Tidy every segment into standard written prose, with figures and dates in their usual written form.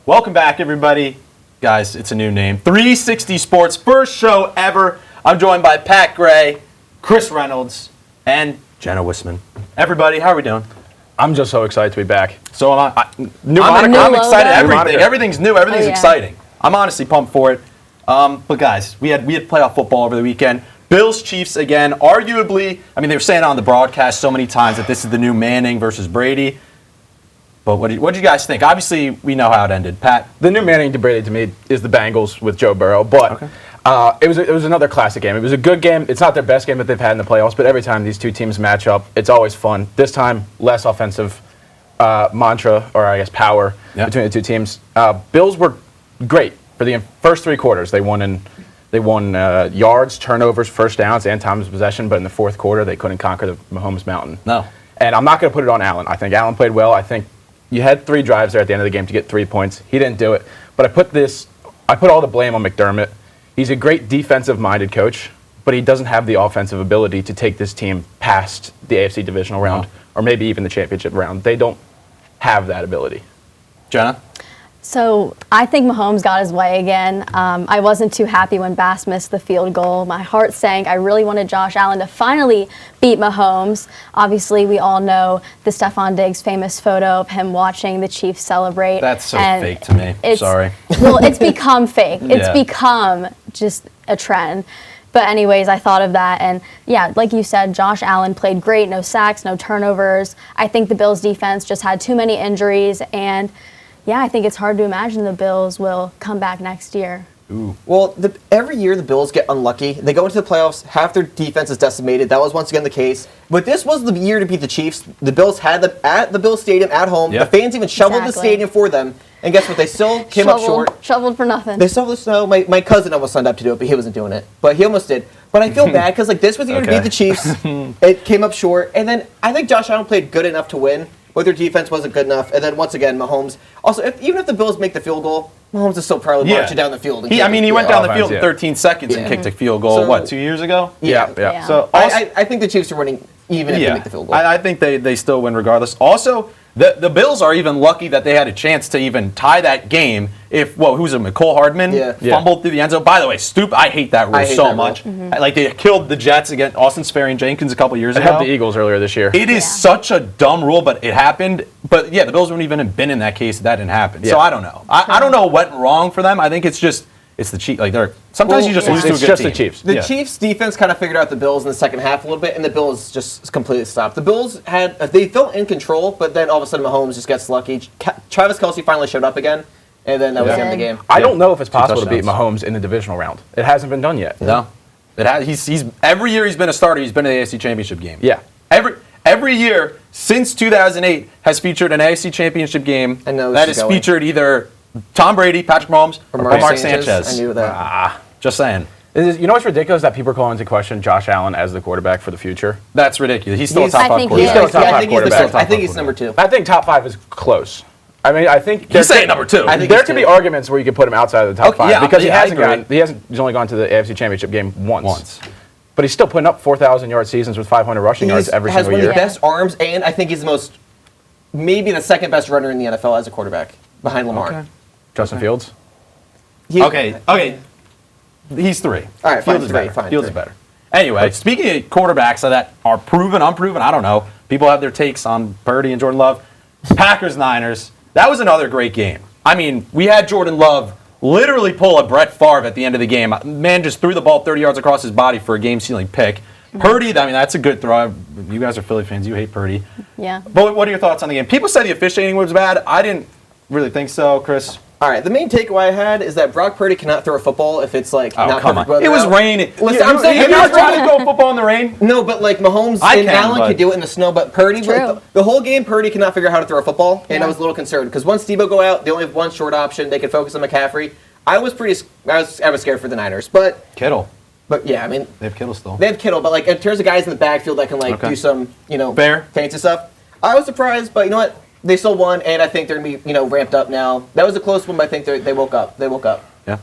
Welcome back, everybody. Guys, it's a new name. 360 Sports, first show ever. I'm joined by Pat Gray, Chris Reynolds, and Jenna Wissman. Everybody, how are we doing? I'm just so excited to be back. So am I. I'm excited. logo. Everything's new. Everything's exciting. I'm honestly pumped for it. But guys, we had playoff football over the weekend. Bills, Chiefs again. Arguably, I mean, they were saying on the broadcast so many times that this is the new Manning versus Brady. But what did you guys think? Obviously, we know how it ended. Pat? The new Manning to Brady to me is the Bengals with Joe Burrow. But it was another classic game. It was a good game. It's not their best game that they've had in the playoffs, but every time these two teams match up, it's always fun. This time, less offensive mantra, or I guess power, between the two teams. Bills were great for the first three quarters. They won yards, turnovers, first downs, and times of possession. But in the fourth quarter, they couldn't conquer the Mahomes mountain. No. And I'm not going to put it on Allen. I think Allen played well. I think you had 3 drives there at the end of the game to get 3 points. He didn't do it. But I put all the blame on McDermott. He's a great defensive-minded coach, but he doesn't have the offensive ability to take this team past the AFC divisional round or maybe even the championship round. They don't have that ability. Jenna? So I think Mahomes got his way again. I wasn't too happy when Bass missed the field goal. My heart sank. I really wanted Josh Allen to finally beat Mahomes. Obviously, we all know the Stephon Diggs famous photo of him watching the Chiefs celebrate. That's so fake to me. Sorry. Well, it's become fake. It's become just a trend. But anyways, I thought of that. And yeah, like you said, Josh Allen played great. No sacks, no turnovers. I think the Bills defense just had too many injuries. And yeah, I think it's hard to imagine the Bills will come back next year. Ooh. Well, every year the Bills get unlucky. They go into the playoffs, half their defense is decimated. That was once again the case. But this was the year to beat the Chiefs. The Bills had them at the Bills Stadium at home. The fans even shoveled the stadium for them. And guess what? They still came up short. Shoveled for nothing. They shoveled the snow. My cousin almost signed up to do it, but he wasn't doing it. But he almost did. But I feel bad because this was the year to beat the Chiefs. It came up short. And then I think Josh Allen played good enough to win. But their defense wasn't good enough. And then once again, Mahomes. Also, even if the Bills make the field goal, Mahomes is still probably marching down the field. He went down the field in 13 seconds and kicked a field goal, So, 2 years ago? Yeah. So I think the Chiefs are winning even if they make the field goal. I think they still win regardless. Also, the Bills are even lucky that they had a chance to even tie that game if, who's it, McCole Hardman fumbled through the end zone. By the way, I hate that rule so much. Like, they killed the Jets against Austin Sperry-Jenkins a couple years ago. They had the Eagles earlier this year. It is such a dumb rule, but it happened. But yeah, the Bills wouldn't even have been in that case if that didn't happen. So I don't know. I don't know what went wrong for them. I think it's the Chiefs. Like, sometimes you just lose to a good team. It's just the Chiefs. The Chiefs' defense kind of figured out the Bills in the second half a little bit, and the Bills just completely stopped. The Bills they felt in control, but then all of a sudden Mahomes just gets lucky. Travis Kelce finally showed up again, and then that was the end of the game. I don't know if it's possible to beat Mahomes in the divisional round. It hasn't been done yet. No. It has. He's every year he's been a starter, he's been in the AFC Championship game. Yeah. Every year since 2008 has featured an AFC Championship game that has featured either Tom Brady, Patrick Mahomes, or Mark Sanchez. I knew that. Just saying. You know what's ridiculous? That people are calling into question Josh Allen as the quarterback for the future. That's ridiculous. He's still a top 5 quarterback. He's still a top 5 quarterback. I think he's number 2. I think top 5 is close. I mean, I think he's saying number 2. There could be arguments where you could put him outside of the top 5 because he's only gone to the AFC Championship game once. But he's still putting up 4,000-yard seasons with 500 rushing yards every single year. He has one of the best arms, and I think he's maybe the second best runner in the NFL as a quarterback, behind Lamar. Okay. Justin Fields? Okay. He's 3. All right, Fields is better. Fields is better. Anyway, speaking of quarterbacks that are proven, unproven, I don't know. People have their takes on Purdy and Jordan Love. Packers-Niners, that was another great game. I mean, we had Jordan Love literally pull a Brett Favre at the end of the game. Man just threw the ball 30 yards across his body for a game-sealing pick. Purdy, I mean, that's a good throw. You guys are Philly fans. You hate Purdy. Yeah. But what are your thoughts on the game? People said the officiating was bad. I didn't really think so, Chris. All right, the main takeaway I had is that Brock Purdy cannot throw a football if it's not perfect weather. It was raining. Listen, I'm saying you're not trying to throw a football in the rain. No, but Mahomes and Allen could do it in the snow, but Purdy, the whole game, Purdy cannot figure out how to throw a football, and I was a little concerned because once Debo go out, they only have one short option. They could focus on McCaffrey. I was scared for the Niners, but Kittle. But yeah, I mean they have Kittle still. They have Kittle, but in terms of guys in the backfield that can do some fancy stuff, I was surprised, but you know what? They still won, and I think they're going to be, ramped up now. That was a close one, but I think they woke up. They woke up. Yeah.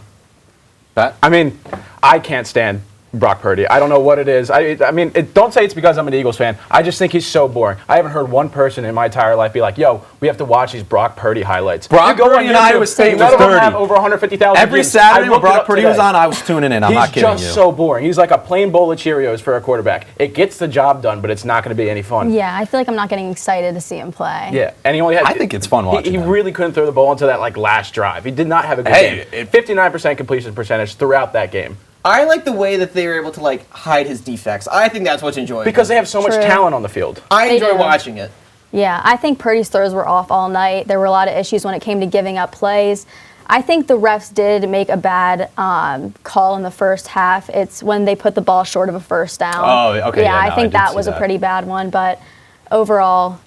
Pat? I mean, I can't stand Brock Purdy. I don't know what it is. I mean, don't say it's because I'm an Eagles fan. I just think he's so boring. I haven't heard one person in my entire life be like, "Yo, we have to watch these Brock Purdy highlights." Brock Purdy and Iowa State was none of them 30. have over 150,000 Every views. Saturday I when looked it Brock up Purdy today. was on, I was tuning in. I'm not kidding you. He's just so boring. He's like a plain bowl of Cheerios for a quarterback. It gets the job done, but it's not going to be any fun. Yeah, I feel like I'm not getting excited to see him play. Yeah, and he only had. I think it's fun watching He him. really couldn't throw the ball into that last drive. He did not have a good game. 59% completion percentage throughout that game. I like the way that they were able to hide his defects. I think that's what's enjoyable. Because they have so much True. talent on the field. I They enjoy do. watching it. Yeah, I think Purdy's throws were off all night. There were a lot of issues when it came to giving up plays. I think the refs did make a bad call in the first half. It's when they put the ball short of a first down. Oh, okay. Yeah, Yeah, no, I think I did that see was a that. pretty bad one. But overall,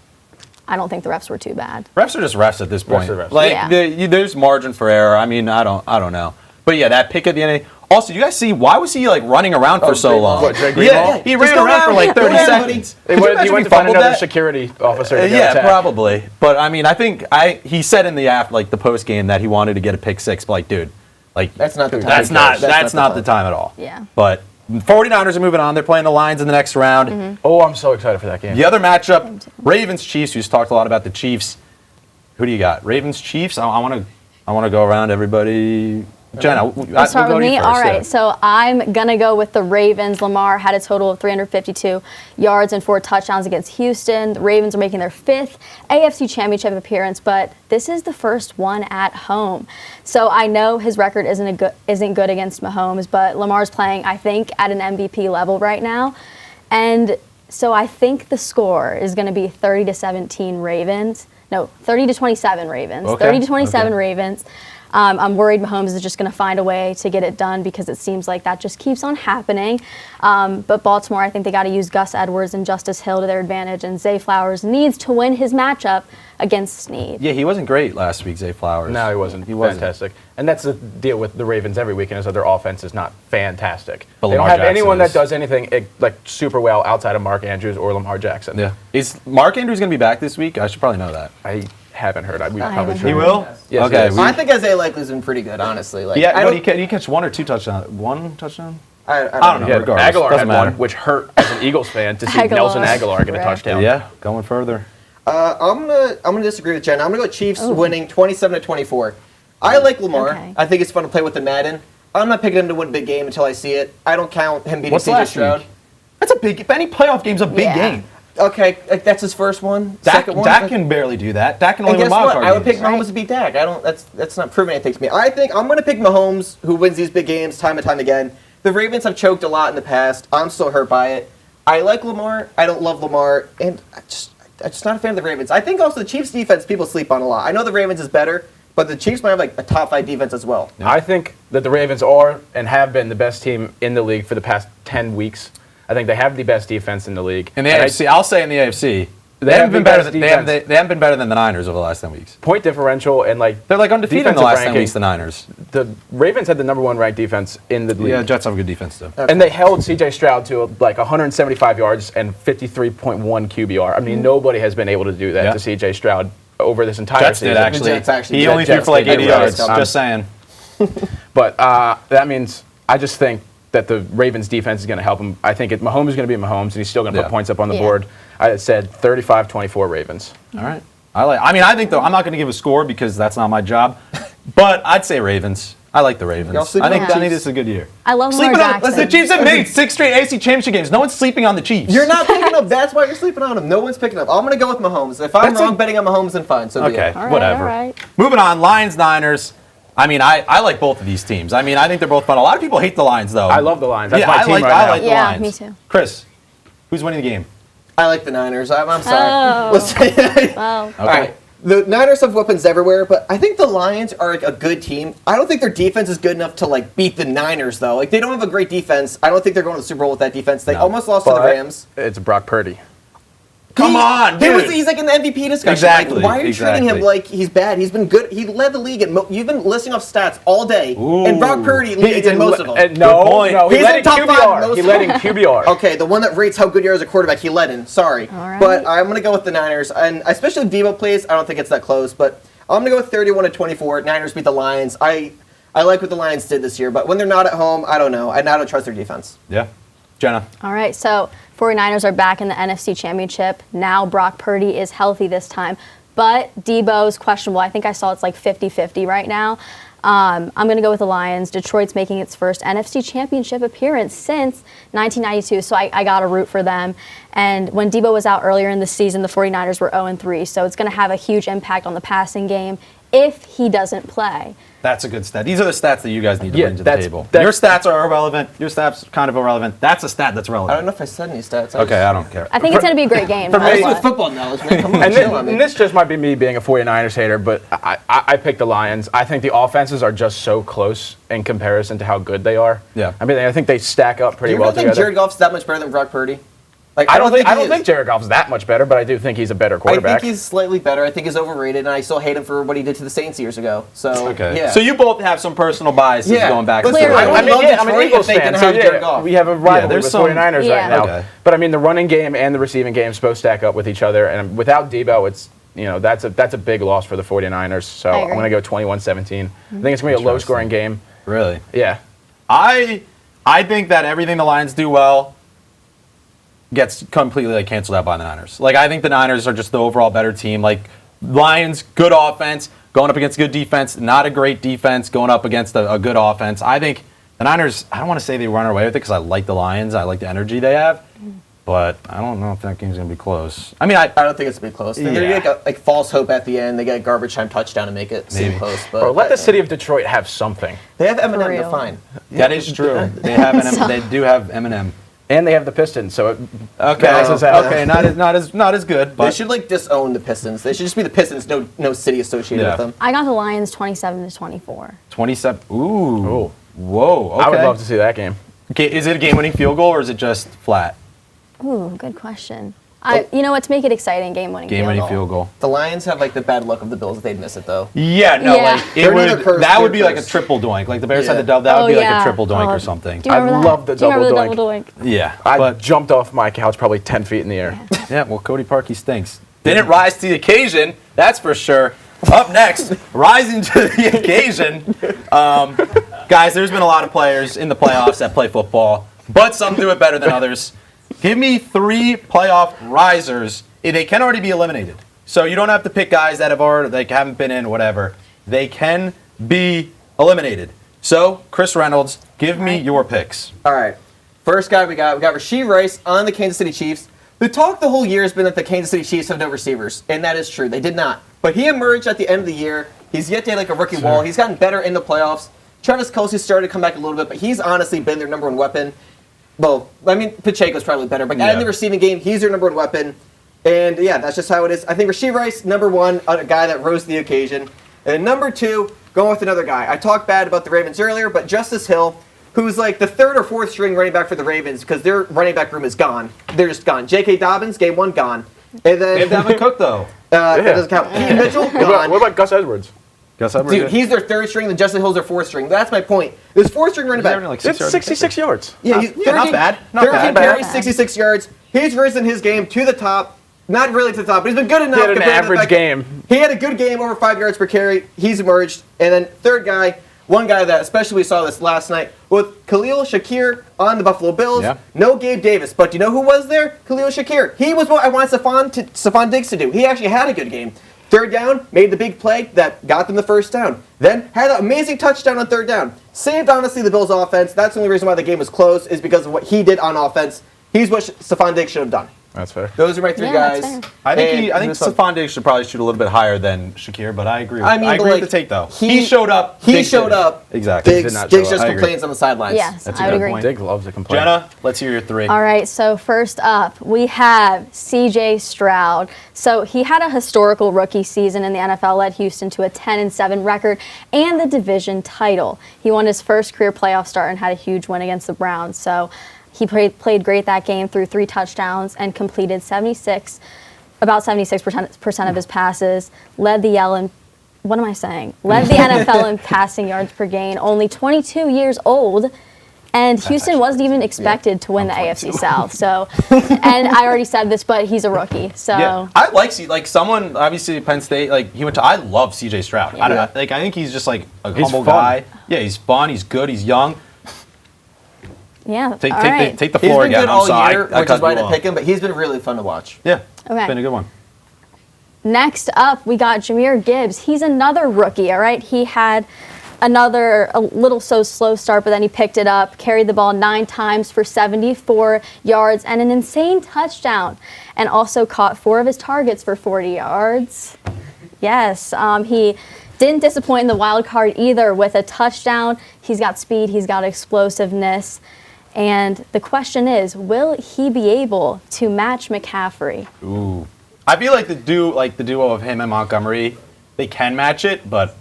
I don't think the refs were too bad. Refs are just refs at this point. Refs are refs. Yeah. There's margin for error. I mean, I don't know. But yeah, that pick at the end. Also, you guys see why was he running around for so long? What, Greg Yeah, Greenlaw? he Just ran go around for down. 30 Go down, seconds. He Could you went, imagine he if went he to find fumbled another that? security officer to go Yeah, attack. probably. But I mean, I think he said in the the post game that he wanted to get a pick six. But dude, That's not the time. that's not the time at all. Yeah. But 49ers are moving on. They're playing the Lions in the next round. Oh, I'm so excited for that game. The other matchup, Ravens Chiefs. Who's talked a lot about the Chiefs. Who do you got? Ravens Chiefs. I want to go around everybody. Jenna, Let's start with me. First, All right, yeah. so I'm going to go with the Ravens. Lamar had a total of 352 yards and 4 touchdowns against Houston. The Ravens are making their 5th AFC Championship appearance, but this is the first one at home. So I know his record isn't good against Mahomes, but Lamar's playing, I think, at an MVP level right now. And so I think the score is going to be 30-17 Ravens. No, 30-27 Ravens. Okay, 30-27 okay. Ravens. I'm worried Mahomes is just going to find a way to get it done because it seems like that just keeps on happening. But Baltimore, I think they got to use Gus Edwards and Justice Hill to their advantage, and Zay Flowers needs to win his matchup against Snead. Yeah, he wasn't great last week, Zay Flowers. No, he wasn't. He wasn't fantastic. And that's the deal with the Ravens every weekend is that their offense is not fantastic. But they don't Lamar have Jackson anyone is. that does anything super well outside of Mark Andrews or Lamar Jackson. Yeah. Is Mark Andrews going to be back this week? I should probably know that. I haven't heard. We I probably haven't should. He will? Yes, Okay, he is. I think Isaiah Likely's been pretty good, honestly. Yeah, I but don't, he catch 1 or 2 touchdowns. 1 touchdown? I don't know. Yeah, regardless, Aguilar doesn't had matter. one, which hurt as an Eagles fan to see Aguilar, Nelson Aguilar get a correct. touchdown. Yeah, going further. I'm gonna disagree with Jen. I'm gonna go Chiefs winning 27-24. I like Lamar. Okay. I think it's fun to play with the Madden. I'm not picking him to win a big game until I see it. I don't count him beating What's CJ last Stroud. week? That's a big. If any playoff game's a big Yeah. game. Okay, that's his first one. Second one. Dak can barely do that. Dak can And only win guess wild what? card I would pick games. Mahomes to beat Dak. I don't. That's not proving anything to me. I think I'm going to pick Mahomes, who wins these big games time and time again. The Ravens have choked a lot in the past. I'm still hurt by it. I like Lamar. I don't love Lamar, and I'm just not a fan of the Ravens. I think also the Chiefs' defense people sleep on a lot. I know the Ravens is better, but the Chiefs might have a top 5 defense as well. I think that the Ravens are and have been the best team in the league for the past 10 weeks. I think they have the best defense in the league. In the And AFC, I'll say in the AFC, They haven't have been the better. best They haven't been better than the Niners over the last 10 weeks. point differential and They're undefeated in the defensive last 10 ranking. weeks. The Niners. The Ravens had the #1 ranked defense in the league. Yeah, Jets have a good defense too. And they held C.J. Stroud to 175 yards and 53.1 QBR. I mean, nobody has been able to do that Yeah. to C.J. Stroud over this entire Jets season. did actually. Jets actually He did. only threw Jets for like did. 80 They were yards. coming. Just saying. But that means I just think that the Ravens defense is going to help him. I think Mahomes is going to be Mahomes, and he's still going to Yeah. put points up on the Yeah. board. I said 35-24 Ravens. All right. I think though I'm not going to give a score because that's not my job, but I'd say Ravens. I like the Ravens. Y'all sleep I think on the this is a good year. I love Lamar Sleeping on Jackson. the Chiefs have made 6 straight AFC Championship games. No one's sleeping on the Chiefs. You're not picking up. That's why you're sleeping on him. No one's picking up. I'm going to go with Mahomes. If I'm That's wrong a- betting on Mahomes, then fine. So be Okay, it. All right, whatever. all right. Moving on, Lions, Niners. I mean, I like both of these teams. I mean, I think they're both fun. A lot of people hate the Lions, though. I love the Lions. That's yeah, my I team like, right I now. like the Yeah, Lions. me too. Chris, who's winning the game? I like the Niners. I'm sorry. Oh. Let's say Well, Okay. All right. The Niners have weapons everywhere, but I think the Lions are a good team. I don't think their defense is good enough to beat the Niners though. They don't have a great defense. I don't think they're going to the Super Bowl with that defense. They No. almost lost to the But Rams. it's Brock Purdy. Come on, dude. He's in the MVP discussion. Exactly, Why are you treating him exactly. like he's bad? He's been good. He led the league. You've been listing off stats all day, and Brock Purdy leads in most of them. No, Good point. no, he He's led in in top 5 in QBR. most He of led in them. QBR. Okay, the one that rates how good you are as a quarterback, he led in. Sorry. All right. But I'm going to go with the Niners. And especially if Devo plays, I don't think it's that close. But I'm going to go with 31-24. Niners beat the Lions. I like what the Lions did this year, but when they're not at home, I don't know. I don't trust their defense. Yeah. Jenna. All right, so 49ers are back in the NFC Championship. Now Brock Purdy is healthy this time, but Debo's questionable. I think I saw it's like 50-50 right now. I'm going to go with the Lions. Detroit's making its first NFC Championship appearance since 1992, so I got to root for them. And when Debo was out earlier in the season, the 49ers were 0-3, so it's going to have a huge impact on the passing game if he doesn't play. That's a good stat. These are the stats that you guys need to bring to the table. Your Your stats are irrelevant. Your stats kind of irrelevant. That's a stat that's relevant. I don't know if I said any stats. Okay, I don't care. I think it's going to be a great game. For me- that's With why. football knowledge, man. Come on, And, chill on me. and this just might be me being a 49ers hater, but I picked the Lions. I think the offenses are just so close in comparison to how good they are. Yeah. I mean, I think they stack up Do pretty you well really think together. Jared Goff's that much better than Brock Purdy? Like, I don't he think is. Jared Goff's that much better, but I do think he's a better I quarterback. think he's slightly better. I think he's overrated, and I still hate him for what he did to the Saints years ago. So, Okay. yeah. So you both have some personal biases Yeah. going back. Listen, and forth. I would love I'm an Detroit Eagles if they fan, can so have Jared yeah, Goff. we have a rivalry there's with some- 49ers Yeah. right now. Okay. But I mean, the running game and the receiving game both stack up with each other, and without Debo, it's that's a big loss for the 49ers. So I I'm agree. going to go 21-17. I think it's going to be a low-scoring game. Really? Yeah. I think that everything the Lions do well gets completely canceled out by the Niners. Like, I think the Niners are just the overall better team. Like, Lions, good offense, going up against good defense, not a great defense, going up against a good offense. I think the Niners, I don't want to say they run away with it because I like the Lions. I like the energy they have. But I don't know if that game's going to be close. I mean, I don't think it's going to be close. They're going Yeah. to get like false hope at the end. They get a garbage time touchdown to make it seem Maybe. close. But Bro, let the city of Detroit have something. They have Eminem. real. They're fine. that is true. They have they do have Eminem. And they have the Pistons, so it Okay, balances out. okay, not as good. They But should like disown the Pistons. They should just be the Pistons. No city associated Yeah. with them. I got the Lions 27-24. 27. Ooh. Ooh. Whoa. Okay. I would love to see that game. Okay, is it a game-winning field goal or is it just flat? Ooh, good question. You know what? To make it exciting, game-winning Game-winning field goal. The Lions have like the bad luck of the Bills if they'd miss it though. Yeah, no, Yeah. like They're another curse, that would they're be like a cursed. triple doink. Like the Bears Yeah. had the dub, that would be like yeah. a triple doink Oh, or something. Do you remember I that? love the Do you remember double the double doink? Yeah, I but jumped off my couch probably 10 feet in the air. yeah, well, Cody Parkey stinks. Didn't rise to the occasion, that's for sure. Up next, rising to the occasion. Guys, there's been a lot of players in the playoffs that play football, but some do it better than others. Give me 3 playoff risers. They can already be eliminated. So you don't have to pick guys that haven't been in, whatever. They can be eliminated. So, Chris Reynolds, give me your picks. All right. First guy we got Rasheed Rice on the Kansas City Chiefs. The talk the whole year has been that the Kansas City Chiefs have no receivers, and that is true. They did not. But he emerged at the end of the year. He's yet to hit like a rookie wall. He's gotten better in the playoffs. Travis Kelce started to come back a little bit, but he's honestly been their number one weapon. Well, I mean, Pacheco's probably better, but in the receiving game, he's their number one weapon. And yeah, that's just how it is. I think Rasheed Rice, number 1, a guy that rose to the occasion. And then number 2, going with another guy. I talked bad about the Ravens earlier, but Justice Hill, who's like the 3rd or 4th string running back for the Ravens because their running back room is gone. They're just gone. J.K. Dobbins, game 1, gone. And then They have Dalvin Cook, though. that doesn't count. Keaton Mitchell, What gone. about Gus Edwards? Guess I'm Dude, he's their 3rd string, then Justin Hill's their 4th string. That's my point. This 4th string running back. like It's 66 yards. Yeah, he's not bad. Not 13 bad. carries, 66 yards. He's risen his game to the top. Not really to the top, but he's been good enough. He had an compared to the average fact game. that He had a good game, over 5 yards per carry. He's emerged. And then third guy, one guy that especially we saw this last night, with Khalil Shakir on the Buffalo Bills. Yeah. No Gabe Davis. But do you know who was there? Khalil Shakir. He was what I wanted Stephon Diggs to do. He actually had a good game. 3rd down, made the big play that got them the 1st down. Then had an amazing touchdown on 3rd down. Saved, honestly, the Bills' offense. That's the only reason why the game was close, is because of what he did on offense. He's what Stephon Diggs should have done. That's fair. Those are my 3 Yeah, guys. that's fair. I think And Stephon Diggs should probably shoot a little bit higher than Shakir, but I agree. I but, agree like, with the take though. He showed up. He Diggs showed didn't. up. Exactly. did Diggs not show up. just I agree. complains on the sidelines. Yes, That's a I would good agree. point. Dig loves to complain. Jenna, let's hear your 3. All right, so first up, we have C.J. Stroud. So he had a historical rookie season in the NFL, led Houston to a 10-7 record and the division title. He won his first career playoff start and had a huge win against the Browns. So he played great that game, threw 3 touchdowns and completed about 76% of his passes, led the NFL in passing yards per game, only 22 years old. And Houston wasn't even expected to win the AFC South. So, and I already said this, but he's a rookie. So I like someone obviously Penn State. Like he went to. I love C.J. Stroud. I think he's just like a humble guy. Yeah, he's fun. He's good. He's young. Yeah. Take the floor again. He's been good all year, which is why I didn't pick him. But he's been really fun to watch. Yeah. Okay. It's been a good one. Next up, we got Jahmyr Gibbs. He's another rookie. All right. He had a little slow start, but then he picked it up, carried the ball 9 times for 74 yards and an insane touchdown, and also caught 4 of his targets for 40 yards. Yes, he didn't disappoint in the wild card either with a touchdown. He's got speed, he's got explosiveness, and the question is, will he be able to match McCaffrey? Ooh, I feel like the duo of him and Montgomery, they can match it, but.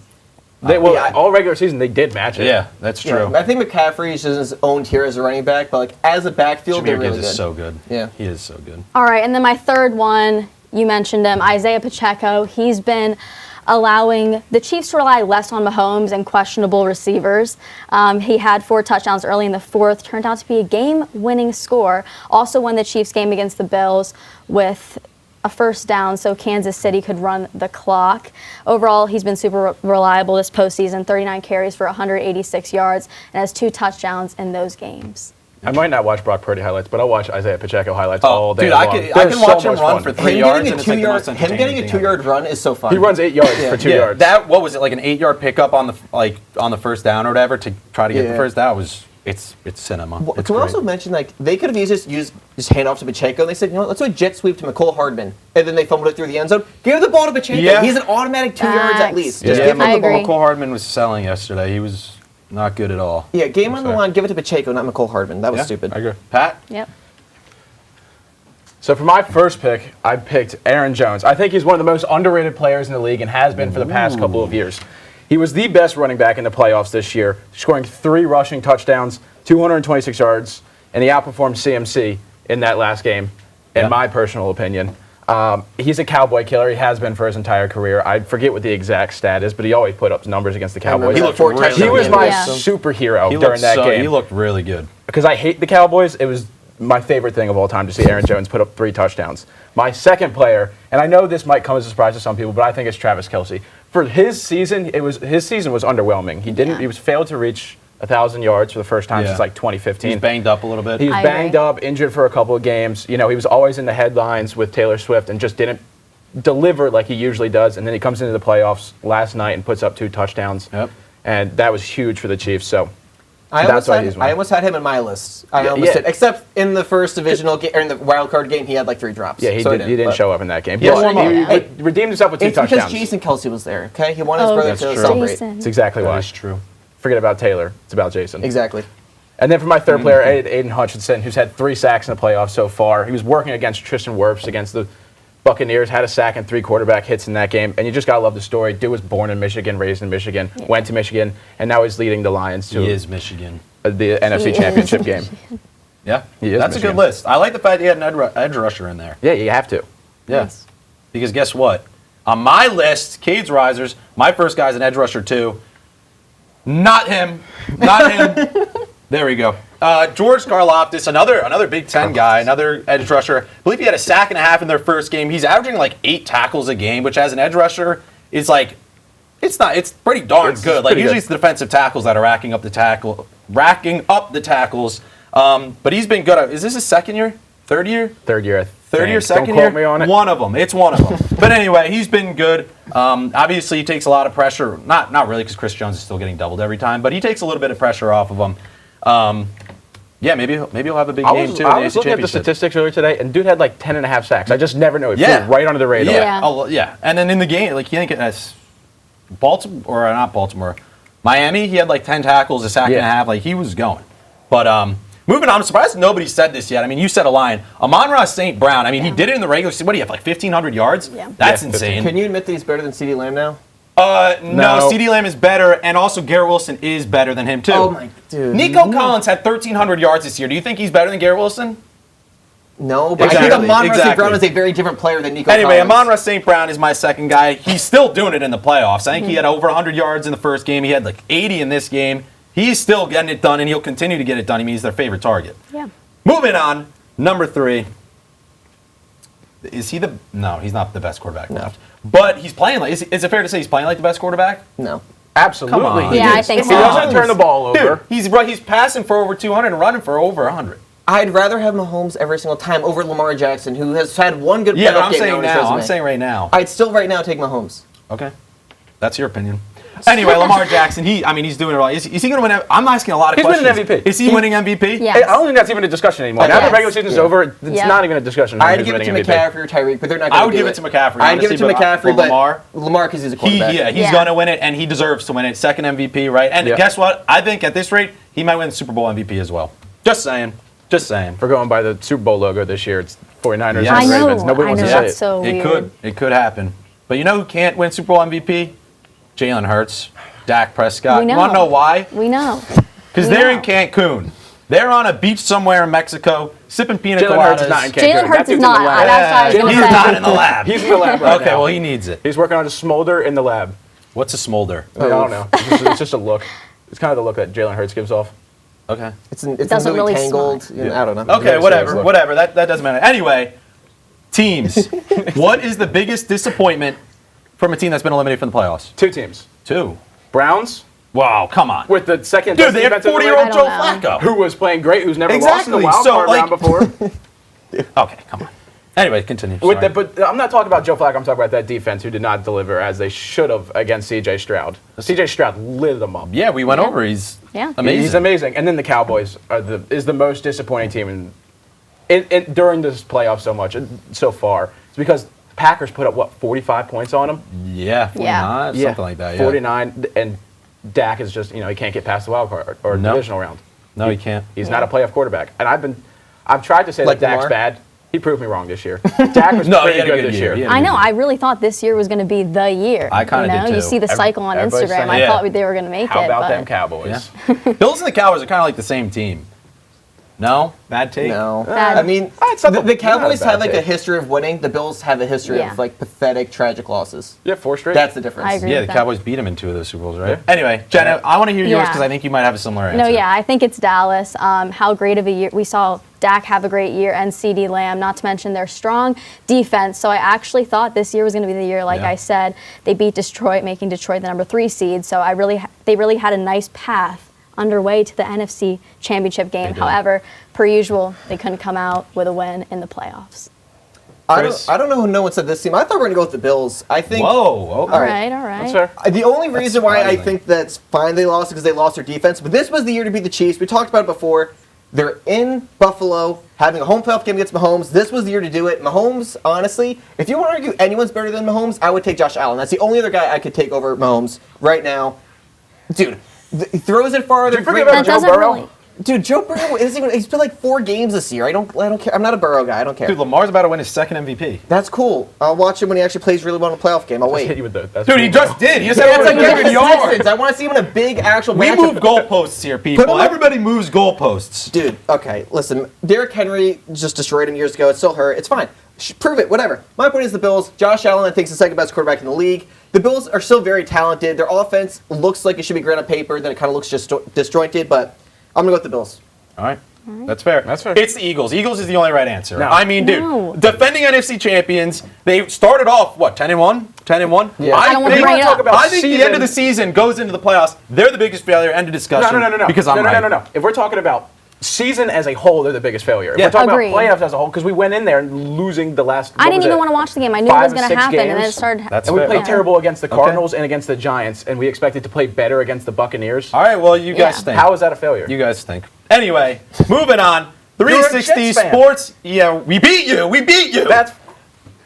All regular season they did match it. Yeah, that's true. I think McCaffrey is just his own tier as a running back, but as a backfield, they're really good. Is so good. Yeah, he is so good. All right, and then my third one, you mentioned him, Isaiah Pacheco. He's been allowing the Chiefs to rely less on Mahomes and questionable receivers. He had 4 touchdowns early in the 4th, turned out to be a game-winning score. Also won the Chiefs game against the Bills with a first down so Kansas City could run the clock. Overall, he's been super reliable this postseason, 39 carries for 186 yards, and has 2 touchdowns in those games. I might not watch Brock Purdy highlights, but I'll watch Isaiah Pacheco highlights all day long. I can watch him run for 3 yards. Him getting a 2-yard run is so fun. He runs 8 yards for 2 yards. What was it, like an 8-yard pickup on the first down or whatever to try to get the first down? It's cinema. Well, can we also mention, they could have used just hand off to Pacheco, and they said, let's do a jet sweep to McCole Hardman, and then they fumbled it through the end zone. Give the ball to Pacheco. Yeah. He's an automatic 2 yards at least. Yeah, just give him the ball. McCole Hardman was selling yesterday. He was not good at all. Yeah, game on the line, give it to Pacheco, not McCole Hardman. That was stupid. I agree. Pat? Yep. So for my first pick, I picked Aaron Jones. I think he's one of the most underrated players in the league and has been for the past couple of years. He was the best running back in the playoffs this year, scoring 3 rushing touchdowns, 226 yards, and he outperformed CMC in that last game, in my personal opinion. He's a Cowboy killer. He has been for his entire career. I forget what the exact stat is, but he always put up numbers against the Cowboys. He was my superhero during that game. He looked really good. Because I hate the Cowboys, it was my favorite thing of all time to see Aaron Jones put up 3 touchdowns. My second player, and I know this might come as a surprise to some people, but I think it's Travis Kelce. For his season, his season was underwhelming. He failed to reach 1,000 yards for the first time since 2015. He's banged up a little bit. He was banged up, injured for a couple of games. He was always in the headlines with Taylor Swift and just didn't deliver like he usually does. And then he comes into the playoffs last night and puts up 2 touchdowns. Yep. And that was huge for the Chiefs. So I almost had him in my list. Except in the first divisional game, or in the wild card game, he had 3 drops. Yeah, he didn't show up in that game. He redeemed himself with 2 touchdowns. It's because Jason Kelce was there. Okay, he wanted his brother to celebrate. That's exactly why. That's true. Forget about Taylor. It's about Jason. Exactly. And then for my third player, Aiden Hutchinson, who's had 3 sacks in the playoffs so far. He was working against Tristan Wirfs against the Buccaneers, had a sack and 3 quarterback hits in that game. And you just got to love the story. Dude was born in Michigan, raised in Michigan, went to Michigan, and now he's leading the Lions to Michigan. The NFC Championship game. Yeah, that's a good list. I like the fact he had an edge rusher in there. Yeah, you have to. Yes. Yeah. Because guess what? On my list, Cade's Risers, my first guy's an edge rusher too. Not him. There we go. George Karlaftis, another Big Ten guy, another edge rusher. I believe he had a sack and a half in their first game. He's averaging 8 tackles a game, which as an edge rusher is it's pretty darn good. Usually it's the defensive tackles that are racking up the tackles. But he's been good. Is this his second year? Third year? Third year. Third year, second year? Don't quote me on it. One of them. It's one of them. But anyway, he's been good. Obviously, he takes a lot of pressure. Not really, because Chris Jones is still getting doubled every time. But he takes a little bit of pressure off of him. Maybe he'll have a big game too. I was looking at the statistics earlier today, and dude had 10.5 sacks. I just never knew. He flew right under the radar. Yeah. And then in the game, he didn't get Miami, he had 10 tackles, a sack and a half. He was going. But moving on, I'm surprised nobody said this yet. I mean, you said a line. Amon-Ra St. Brown, he did it in the regular season. What do you have, 1,500 yards? Yeah. That's insane. Can you admit that he's better than CeeDee Lamb now? No, CeeDee Lamb is better, and also Garrett Wilson is better than him, too. Oh, my dude. Nico Collins had 1,300 yards this year. Do you think he's better than Garrett Wilson? No, but I think Amon-Ra St. Brown is a very different player than Nico Collins. Anyway, Amon-Ra St. Brown is my second guy. He's still doing it in the playoffs. I think he had over 100 yards in the first game. He had 80 in this game. He's still getting it done, and he'll continue to get it done. I mean, he's their favorite target. Yeah. Moving on, number 3. Is he No, he's not the best quarterback left. But he's playing like. Is it fair to say he's playing like the best quarterback? No. Absolutely. Come on. Yeah, I think He so. doesn't turn the ball over. Dude, he's passing for over 200 and running for over 100. I'd rather have Mahomes every single time over Lamar Jackson, who has had one good Yeah, but playoff I'm game saying on his now. resume. I'm saying right now. I'd still right now take Mahomes. Okay, that's your opinion. Anyway, Lamar Jackson. He's doing it all. Is he going to win? I'm asking a lot of He's questions. winning MVP. Is he winning MVP? Yeah. I don't think that's even a discussion anymore. Now Yes. the regular season's Yeah. over, it's Yeah. not even a discussion. I'd who's give it to winning MVP. McCaffrey or Tyreek, but they're not going to do it. I would give it to McCaffrey. I'd give it to honestly, McCaffrey, but Lamar because he's a quarterback. he's Yeah. going to win it, and he deserves to win it. Second MVP, right? And Yeah. guess what? I think at this rate, he might win the Super Bowl MVP as well. Just saying. Just saying. If we're going by the Super Bowl logo this year, it's 49ers Yeah. and I Ravens. know. Nobody I wants know. to say That's it. so weird. It could happen. But you know who can't win Super Bowl MVP? Jalen Hurts, Dak Prescott. We know. You want to know why? We know. Because We they're know. in Cancun. They're on a beach somewhere in Mexico, sipping pina Jalen coladas. Hurts is not in Cancun. Jalen That Hurts dude's is in not. the lab. That's what I was Yeah, going he's to say. not in the lab. He's in the lab right Okay, now. well, he needs it. He's working on a smolder in the lab. What's a smolder? I don't know. It's just a look. It's kind of the look that Jalen Hurts gives off. Okay. It's Doesn't really really tangled. smell. You know, I don't know. Okay, Very whatever, serious. whatever. That doesn't matter. Anyway, teams. What is the biggest disappointment from a team that's been eliminated from the playoffs? 2 teams. 2. Browns Wow, come on. with the second Dude, best they have defensive 40-year-old I Joe don't know. Flacco. who was playing great, who's never lost in the Exactly. wild So, card like- round before. Okay, come on. Anyway, continue. With Sorry. but I'm not talking about Joe Flacco. I'm talking about that defense who did not deliver as they should have against C.J. Stroud. C.J. Stroud lit them up. Yeah, we went Yeah. over. He's Yeah. amazing. He's amazing. And then the Cowboys is the most disappointing team in during this playoff so far. It's because Packers put up 45 points on them. Yeah, 49, Yeah. something like that. Yeah. 49, and Dak is just he can't get past the wild card or No. divisional round. No, he can't. He's not a playoff quarterback. And I've tried to say Like that Dak's Lamar? bad. He proved me wrong this year. Dak was No, he pretty had a good good this year. year. Yeah. I know. I really thought this year was going to be the year. I kinda did, too. You see the cycle on Everybody's Instagram. saying- I Yeah. thought they were going to make How it. about but them Cowboys? Yeah. Bills and the Cowboys are kind of like the same team. No? Bad take? No. Bad. I mean, It's not the not a Cowboys bad have like a take. history of winning. The Bills have a history Yeah. of like pathetic, tragic losses. Yeah, 4 straight. That's the difference. I agree. Yeah, with the that. Cowboys beat him in 2 of those Super Bowls, right? Yeah. Anyway, Jenna, I want to hear yours Yeah. because I think you might have a similar answer. No, yeah, I think it's Dallas. How great of a year. We saw Dak have a great year and CeeDee Lamb, not to mention their strong defense. So I actually thought this year was going to be the year, like Yeah. I said. They beat Detroit, making Detroit the number 3 seed. So they really had a nice path underway to the NFC Championship game. did. However, per usual, they couldn't come out with a win in the playoffs. Chris? I don't know who no one said this team. I thought we were going to go with the Bills. I think Whoa. Okay. All right, all right. That's fair. the only reason why I surprising. think that's fine they lost is because they lost their defense. But this was the year to beat the Chiefs. We talked about it before. They're in Buffalo, having a home playoff game against Mahomes. This was the year to do it. Mahomes, honestly, if you want to argue anyone's better than Mahomes, I would take Josh Allen. That's the only other guy I could take over Mahomes right now. Dude, he throws it farther. Did you forget great- about That Joe doesn't Burrow? really. Dude, Joe Burrow isn't even. He's played like 4 games this year. I don't care. I'm not a Burrow guy. I don't care. Dude, Lamar's about to win his second MVP. That's cool. I'll watch him when he actually plays really well in a playoff game. I'll Hit wait. you with the, that's Dude, he cool. just did. He just Yeah, had it's over like 100 different yards. distance. I want to see him in a big actual We matchup. move goalposts here, people. Put him up- Everybody moves goalposts. Dude, okay, listen. Derrick Henry just destroyed him years ago. It's still hurt. It's fine. Prove it, whatever. My point is the Bills. Josh Allen, I think, is the second best quarterback in the league. The Bills are still very talented. Their offense looks like it should be great on paper. Then it kind of looks just disjointed, but I'm going to go with the Bills. All right. That's fair. That's fair. It's the Eagles. Eagles is the only right answer. No. I mean, dude, No. defending NFC champions, they started off, 10-1? 10-1? Yeah. I don't wanna think- bring it up. I think the end of the season goes into the playoffs. They're the biggest failure. End of discussion. No. Because I'm right. No. If we're talking about season as a whole, they're the biggest failure. If Yeah. we're talking Agreed. about playoffs as a whole, because we went in there and losing the last. I didn't even want to watch the game. I knew it 5 was or going to 6 happen, and then it games? started. That's And we fair. played Yeah. terrible against the Okay. Cardinals and against the Giants, and we expected to play better against the Buccaneers. All right, well, you guys Yeah. think. How is that a failure? You guys think. Anyway, moving on. You're a 360 Jets fan. Sports. Yeah, we beat you. We beat you. That's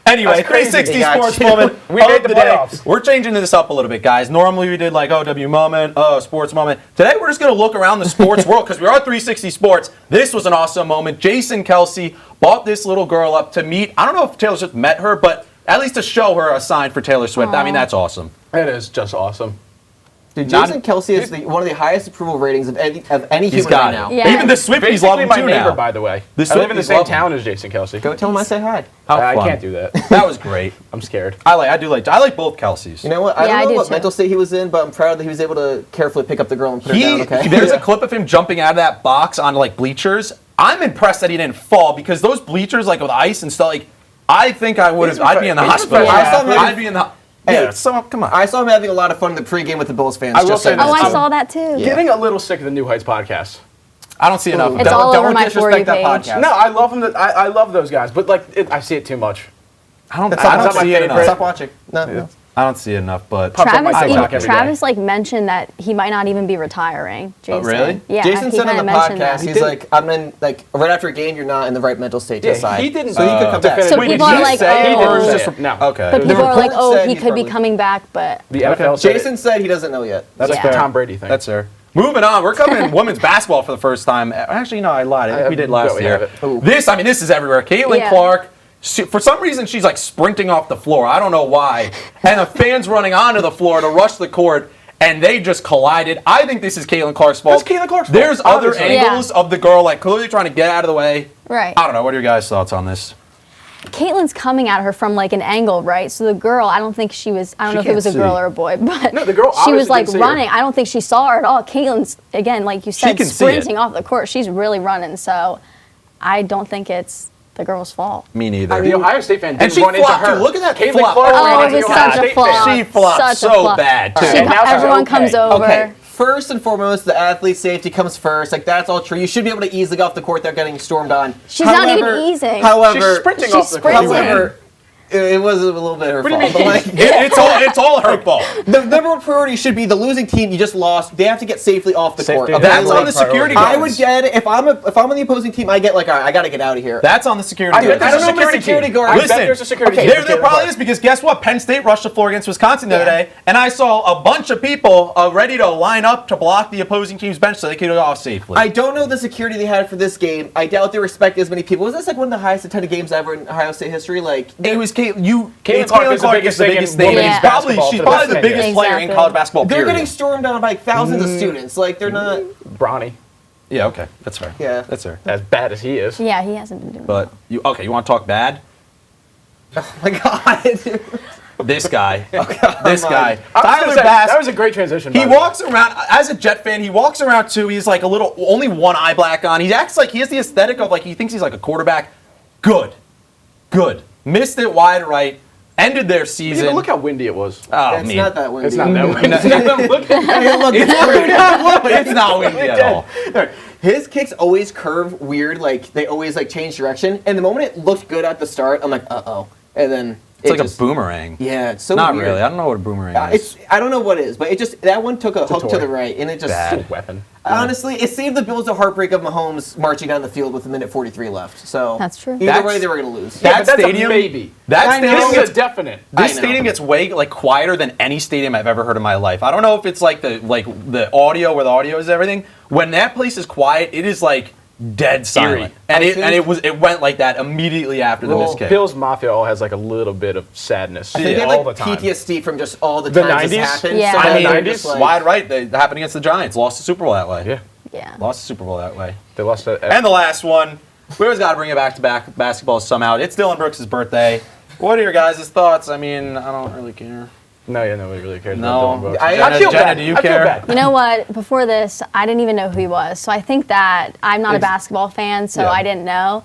Anyway, That's crazy. 360 They got Sports you. moment We of made the the day. playoffs. We're changing this up a little bit, guys. Normally we did like OW moment, sports moment. Today we're just going to look around the sports world because we are 360 Sports. This was an awesome moment. Jason Kelsey brought this little girl up to meet. I don't know if Taylor Swift met her, but at least to show her a sign for Taylor Swift. I mean, that's awesome. It is just awesome. Dude, Jason Kelsey is one of the highest approval ratings of any human got right it. now. Yeah. Even the Swifties love him my too neighbor, now. by the way. The I live in the Swifties same love him. town as Jason Kelsey. Go tell him I say hi. How I fun. can't do that. That was great. I'm scared. I like both Kelseys. You know what? Yeah, I don't I know do what too. mental state he was in, but I'm proud that he was able to carefully pick up the girl and put her down. Okay. There's a clip of him jumping out of that box on like bleachers. I'm impressed that he didn't fall because those bleachers, like with ice and stuff, like I think I would have. I'd be in the hospital. I saw him- I'd be in the. Hey, Yeah, so come on. I saw him having a lot of fun in the pregame with the Bulls fans. I will just say saying this. Oh, I I'm saw that too. Getting a little sick of the New Heights podcast. I don't see enough. It's all over my For You disrespect that page. podcast. No, I love them. I love those guys, but like I see it too much. I don't That's not my see it favorite. enough. Stop watching. No. I don't see it enough, but Pops up my TikTok every day. Travis like mentioned that he might not even be retiring. Jason. really? Yeah. Jason he said on kinda the mentioned podcast, that. he's like, I'm in, like, right after a game, you're not in the right mental state to Yeah, decide. he didn't. So he could come back. definitively- So Wait, people did are you like, say it, or oh. is this no? Okay. But people are like, report oh, said he he's could be probably- coming back, but The NFL said Jason said he doesn't know yet. that's Yeah. a Tom Brady thing. That's her. Moving on, we're covering women's basketball for the first time. Actually, no, I lied. I think we did last we year. have it. Ooh. This is everywhere. Caitlin Yeah. Clark. For some reason, she's like sprinting off the floor. I don't know why. And the fans running onto the floor to rush the court, and they just collided. I think this is Caitlin Clark's fault. That's Caitlin Clark's fault, There's other obviously. angles of the girl, like clearly trying to get out of the way. right. I don't know. What are your guys' thoughts on this? Caitlin's coming at her from like an angle, right? So the girl, I don't think she was. I don't She know if it can't was a see. girl or a boy, but No, the girl she was obviously like didn't see her. running. I don't think she saw her at all. Caitlin's again, like you said, can see it. sprinting off the court. She's really running. So I don't think it's the girl's fault. Me neither. The Ohio State fan And didn't she run into flopped, her. too. Look at that Caitlin flop. Clark Oh, ran it into was the such Ohio a State flop. fan. She flopped Such a so flop. bad, too. She, And now it's everyone okay. comes over. Okay, first and foremost, the athlete safety comes first. Like, that's all true. You should be able to easily get off the court without getting stormed on. She's not even easing. However, She's sprinting She's off the court. sprinting. However, it was a little bit her do you fault. mean? But like, It's all her fault. the number one priority should be the losing team. You just lost. They have to get safely off the court. Safety. Okay? That's Like, on the security I guards. would get it if I'm on the opposing team. I get like, all right, I got to get out of here. That's on the security I guard. bet I there's don't a know if security security team. guard- I Listen, bet there's a security okay, team. There probably is because guess what? Penn State rushed the floor against Wisconsin the other day, and I saw a bunch of people ready to line up to block the opposing team's bench so they could go off safely. I don't know the security they had for this game. I doubt they respect as many people. Was this like one of the highest attended games ever in Ohio State history? Like, it was Caitlin it's Clark is the biggest thing in thing. women's She's probably basketball she's for the probably past the 10 biggest years. player in college basketball. they're Period. getting stormed on by thousands of students. Like, they're not. Bronny, Yeah, okay, that's fair. Yeah. That's fair. as bad as he is. Yeah, he hasn't been doing But you want to talk bad? Oh my God. This guy, this on. guy, I was gonna Tyler say, Bass. that was a great transition. He by the way. walks around as a Jet fan. He walks around too. He's like a little, only one eye black on. He acts like he has the aesthetic of like he thinks he's like a quarterback. Good. Missed it wide right. Ended their season. Even look how windy it was. Oh, It's man. not that windy. It's not that windy. Look at Hey, look, It's not windy at all. his kicks always curve weird. Like, they always like change direction. And the moment it looked good at the start, I'm like, uh-oh. And then It's like just, a boomerang. Yeah, it's so Not weird. really. I don't know what a boomerang is. I don't know what it is, but it just that one took a hook to toy. the right, and it just Bad. It's a weapon. honestly it saved the Bills the heartbreak of Mahomes marching down the field with a minute 43 left. So That's true. Either That's- way, they were going to lose. that but that's stadium- a maybe. That I know. stadium This gets is a definite. I This know. stadium gets way like quieter than any stadium I've ever heard in my life. I don't know if it's like the audio where the audio is everything. When that place is quiet, it is like dead silent. And it went like that immediately after the Well, missed kick. Bills Mafia all has like a little bit of sadness I think they Yeah. have all like the time. PTSD from just all the The times this 90s? happened. Yeah. So I now mean, they're 90s? just like, Wide right. They happened against the Giants. Lost the Super Bowl that way. Yeah, Yeah. Lost the Super Bowl that way. they lost it. And the last one, we always got to bring it back to basketball somehow. It's Dylan Brooks' birthday. What are your guys' thoughts? I mean, I don't really care. No, yeah, nobody really cares No. about Dylan Brooks. I feel Jenna, bad. do you I feel care? bad. You know what? Before this, I didn't even know who he was. So I think that I'm not a basketball fan, so Yeah. I didn't know.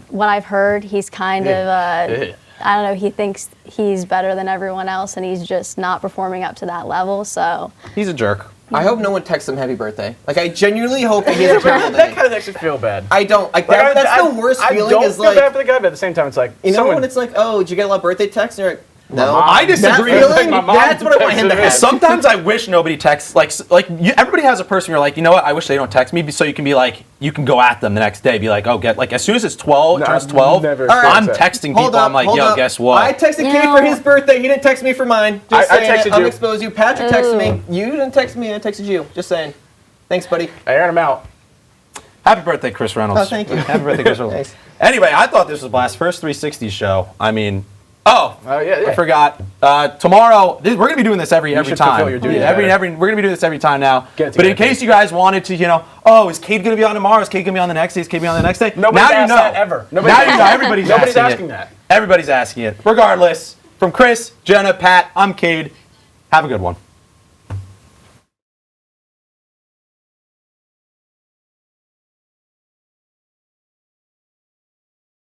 What I've heard, he's kind of, I don't know, he thinks he's better than everyone else, and he's just not performing up to that level. So He's a jerk. I hope no one texts him happy birthday. Like, I genuinely hope that he has a terrible That day. kind of makes me feel bad. I don't. Like, Like, that's the worst feeling. I don't is feel like, bad for the guy, but at the same time, it's like you know, someone, when it's like, oh, did you get a lot of birthday texts? And you're like, no. mom. I disagree. That feeling, My mom that's what I want him to texted me. have. Sometimes I wish nobody texts. Everybody has a person you're like, you know what? I wish they don't text me, so you can be like, you can go at them the next day. Be like, oh, as soon as it's 12, No, turns I've 12. never I'm experienced that. texting people. I'm like, yo, guess I what? texted You Cade know- for his birthday. He didn't text me for mine. Just I saying texted it. I'm you. expose you. Patrick texted me. You didn't text me. I texted you. Just saying. Thanks, buddy. I aired him out. Happy birthday, Chris Reynolds. Oh, thank you. Happy birthday, Chris Reynolds. Thanks. Anyway, I thought this was a blast. First 360 show. I mean, Oh, yeah. I forgot. Tomorrow, we're going to be doing this every should time. fulfill your duty We're better. going to be doing this every time now. Get it But in together, case you guys wanted to, is Cade going to be on tomorrow? Is Cade going to be on the next day? Is Cade going to be on the next day? Nobody's now asked you know. that ever. Now you know. Everybody's asking it. that. Everybody's asking it. Regardless, from Chris, Jenna, Pat, I'm Cade. Have a good one.